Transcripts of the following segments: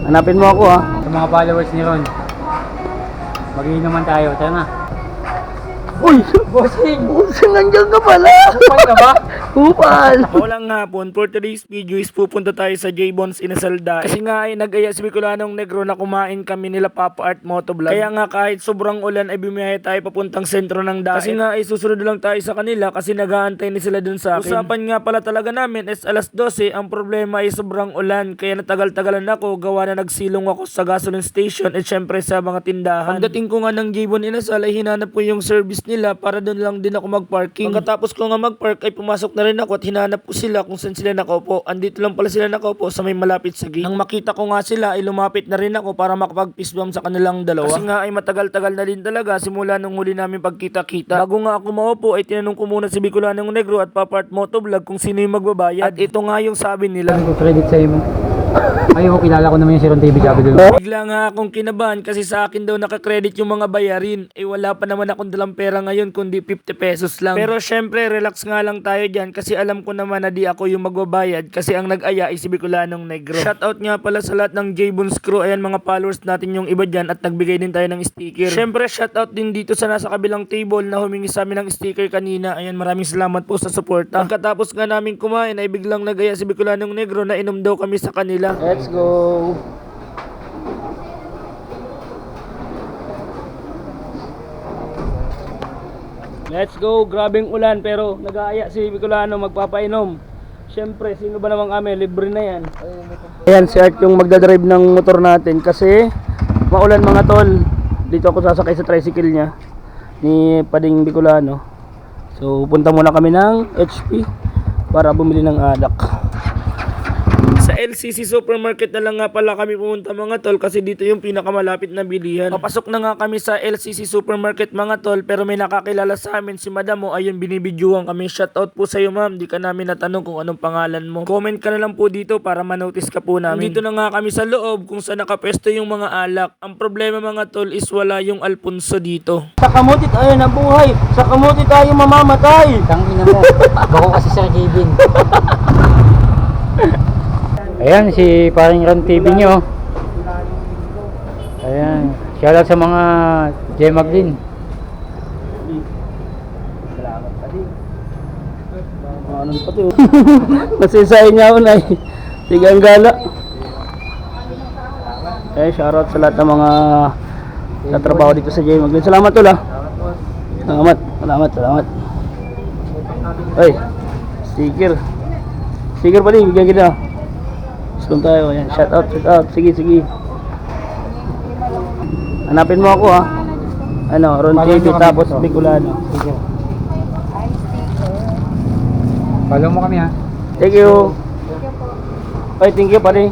Hanapin mo ako ha. Sa mga followers ni Ron. Mag-iinuman tayo. Tara na. Uy! Bossing! Bossing, nandiyan ka pala! Kupal ka ba? Kupal! Walang hapon, for today's video is pupunta tayo sa J-Bones Inasalda. Kasi nga ay nag-aya si Bicolanong Negro na kumain kami nila Papa Art Motovlog. Kaya nga kahit sobrang ulan ay bumiyahe tayo papuntang sentro ng daan. Kasi nga ay susunod lang tayo sa kanila kasi nag-aantay ni sila dun sa akin. Usapan nga pala talaga namin is alas 12, ang problema ay sobrang ulan. Kaya natagal-tagalan ako, gawa na nagsilong ako sa gasoline station at syempre sa mga tindahan. Pagdating ko nga ng J-Bones Inasal ay hinanap ko yung service nila para doon lang din ako mag-parking. Pagkatapos ko nga mag-park ay pumasok na rin ako at hinanap ko sila kung saan sila nakaupo. Andito lang pala sila nakaupo sa may malapit sa gate. Nang makita ko nga sila ay lumapit na rin ako para makapag-fist bump sa kanilang dalawa. Kasi nga ay matagal-tagal na din talaga simula nung huli namin pagkita-kita. Bago nga ako maupo ay tinanong ko muna si Bicolanong Negro at Papa Art Motovlog kung sino yung magbabayad. At ito nga yung sabi nila. Ano ko credit sa iyo? Ayaw, kilala ko naman yung si Ron TV sabi doon. Bigla nga akong kinabahan kasi sa akin daw nakakredit yung mga bayarin. Eh wala pa naman akong dalang pera ngayon kundi 50 pesos lang. Pero syempre relax nga lang tayo dyan kasi alam ko naman na di ako yung magbabayad kasi ang nag-aya ay si Bicolanong Negro. Shoutout nga pala sa lahat ng J-Bones crew. Ayan mga followers natin yung iba dyan at nagbigay din tayo ng sticker. Syempre shoutout din dito sa nasa kabilang table na humingi sa amin ng sticker kanina. Ayan, maraming salamat po sa suporta. Pagkatapos nga namin kumain ay biglang nag-aya si Bicolanong Negro na inom daw kami sa kanila. Let's go! Let's go! Grabing ulan pero nag-aaya si Bicolano magpapainom. Siyempre, sino ba namang kami? Libre na yan. Ayan, si Art yung magdadrive ng motor natin kasi maulan mga tol. Dito ako sasakay sa tricycle niya ni Pading Bicolano. So, punta muna kami ng HP para bumili ng alak. Sa LCC Supermarket na lang nga pala kami pumunta mga tol kasi dito yung pinakamalapit na bilihan. Papasok na nga kami sa LCC Supermarket mga tol pero may nakakilala sa amin si Madam mo, ayun binibidyohan kami. Shoutout po sa iyo ma'am, di ka namin natanong kung anong pangalan mo. Comment ka na lang po dito para manotice ka po namin. Dito na nga kami sa loob kung saan nakapwesto yung mga alak. Ang problema mga tol is wala yung Alfonso dito. Sa kamuti tayo nabuhay, sa kamuti tayo mamamatay. Tangina mo. Bako kasi Sir Kevin. Ayan, si paring Ron TV nyo. Ayan, shoutout sa mga Jemaglin. Salamat pa din. Ano pa to? Nasisayin niya ako na eh. Sige ang gala. Eh, shoutout sa lahat ng mga natrabaho dito sa Jemaglin. Salamat tol ah. Salamat. Ay, sticker. Sticker pa din, bigyan kita. Gusto tayo, ayan. Shout out. Sige. Hanapin mo ako ha. Ano, Ron TV tapos Bicolano. Sige. Follow mo kami ha. Thank you. Ay, thank you pare.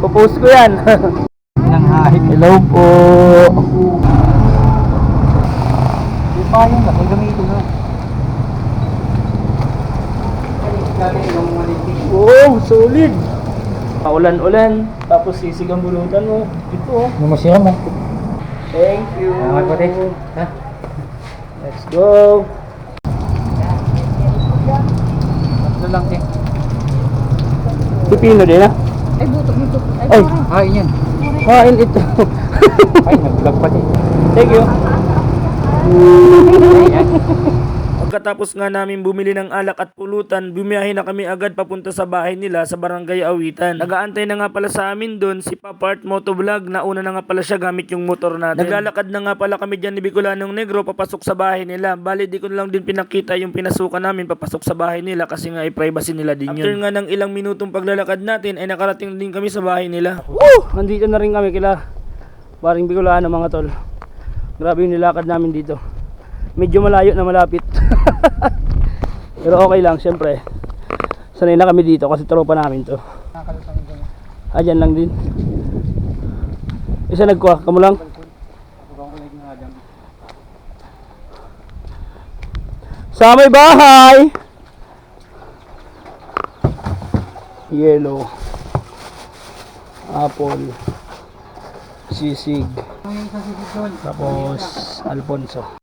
Popost ko yan. Nang hahit. Hello po. Pa yun, kasi gamitin mo. Oh, solid. Ulan-ulan, tapos sisig ang bulutan mo. Ito oh. Namasya mo. Thank you. Salamat po, Tek. Ha? Let's go. Tatlo lang, Tek. Pipino din ha? Ay, butok. Ay, Ay, yan. kain ito. Ay, nag-vlog pa din. Thank you. Pagkatapos nga namin bumili ng alak at pulutan, bumiyahe na kami agad papunta sa bahay nila sa Barangay Awitan. Nagaantay na nga pala sa amin doon si Papa Art Motovlog. Nauna na nga pala siya gamit yung motor natin. Naglalakad na nga pala kami dyan ni Bicolanong Negro papasok sa bahay nila. Bali di ko lang din pinakita yung pinasukan namin papasok sa bahay nila kasi nga ay privacy nila din yun. After nga ng ilang minutong paglalakad natin ay nakarating din kami sa bahay nila. Woo! Nandito na rin kami kila Paring Bicolano mga tol. Grabe yung nilakad namin dito. Medyo malayo na malapit. Pero okay lang, syempre. Sanay na kami dito kasi tropa namin to. Dyan lang din. Isa nagkuha, kamo lang. Sa may bahay. Yellow. Apple. Sisig. Tapos Alfonso.